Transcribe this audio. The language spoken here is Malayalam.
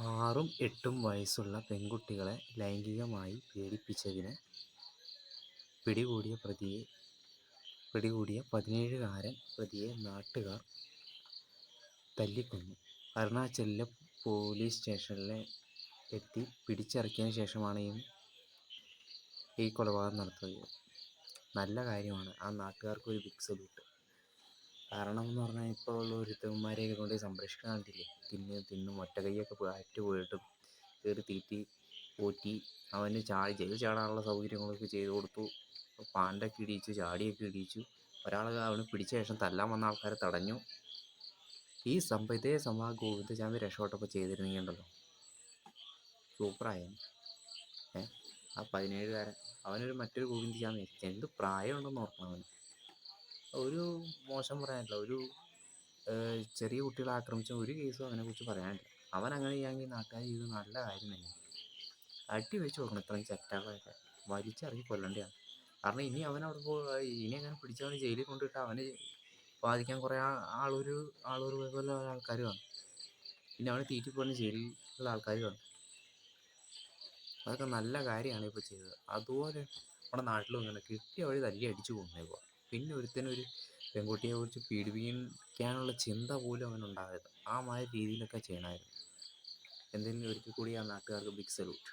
6ഉം 8ഉം വയസ്സുള്ള പെൺകുട്ടികളെ ലൈംഗികമായി പീഡിപ്പിച്ചതിന് പിടികൂടിയ 17-കാരൻ പ്രതിയെ നാട്ടുകാർ തല്ലിക്കൊന്നു. അരുണാചലിലെ പോലീസ് സ്റ്റേഷനിൽ എത്തി പിടിച്ചിറക്കിയതിന് ശേഷമാണ് ഈ കൊലപാതകം നടത്തിയത്. നല്ല കാര്യമാണ്. ആ നാട്ടുകാർക്കൊരു ബിഗ് സല്യൂട്ട്. കാരണം എന്ന് പറഞ്ഞാൽ ഇപ്പോൾ ഉള്ള ഒരുത്തന്മാരെയൊക്കെ കൊണ്ട് സംരക്ഷിക്കാൻ കണ്ടില്ലേ, തിന്നും ഒറ്റ കൈയൊക്കെ പോയിട്ടും കയറി തീറ്റി പോറ്റി അവന് ജയിൽ ചാടാനുള്ള സൗകര്യങ്ങളൊക്കെ ചെയ്തു കൊടുത്തു. പാൻ്റൊക്കെ ഇടിയിച്ചു, ചാടിയൊക്കെ ഇടിയിച്ചു. അവന് പിടിച്ച ശേഷം തല്ലാൻ വന്ന ആൾക്കാരെ തടഞ്ഞു. ഇതേ സംഭവം ഗോവിന്ദചാമി രക്ഷപ്പെട്ടപ്പോൾ ചെയ്തിരുന്നെങ്കിലുണ്ടല്ലോ സൂപ്പറായിരുന്നു. ആ 17-കാരൻ അവനൊരു മറ്റൊരു ഗോവിന്ദചാമി എന്ത് പ്രായമുണ്ടെന്ന് ഓർക്കണം. അവന് ഒരു മോശം പറയാനില്ല, ഒരു ചെറിയ കുട്ടികളെ ആക്രമിച്ച ഒരു കേസും അവനെക്കുറിച്ച് പറയാനില്ല. അവനങ്ങനെ ചെയ്യാമെങ്കിൽ നാട്ടുകാർ ചെയ്ത് നല്ല കാര്യം തന്നെ. അടി വെച്ച് കൊടുക്കണം. ഇത്രയും ചെറ്റകളൊക്കെ വലിച്ചിറങ്ങി കൊല്ലേണ്ടതാണ്. കാരണം ഇനി ഇനി അങ്ങനെ പിടിച്ചവന് ജയിലിൽ കൊണ്ടിട്ട് അവന് ബാധിക്കാൻ കുറേ പോലെ ആൾക്കാർ കാണും. പിന്നെ അവന് തീറ്റിപ്പോഴുന്ന ജയിലിലുള്ള ആൾക്കാർ കാണും. അതൊക്കെ നല്ല കാര്യമാണ് ഇപ്പോൾ ചെയ്തത്. അതുപോലെ നമ്മുടെ നാട്ടിലും ഇങ്ങനെ കിട്ടിയ വഴി തല്ലി അടിച്ചു കൊന്നേക്കുക. പിന്നെ ഒരുത്തനൊരു പെൺകുട്ടിയെ കുറിച്ച് പീഡിപ്പിക്കാനുള്ള ചിന്ത പോലും അവനുണ്ടാകരുത്. ആ മാതിരി രീതിയിലൊക്കെ ചെയ്യണമായിരുന്നു. എന്തെങ്കിലും ഒരിക്കൽ കൂടി ആ നാട്ടുകാർക്ക് ബിഗ് സല്യൂട്ട്.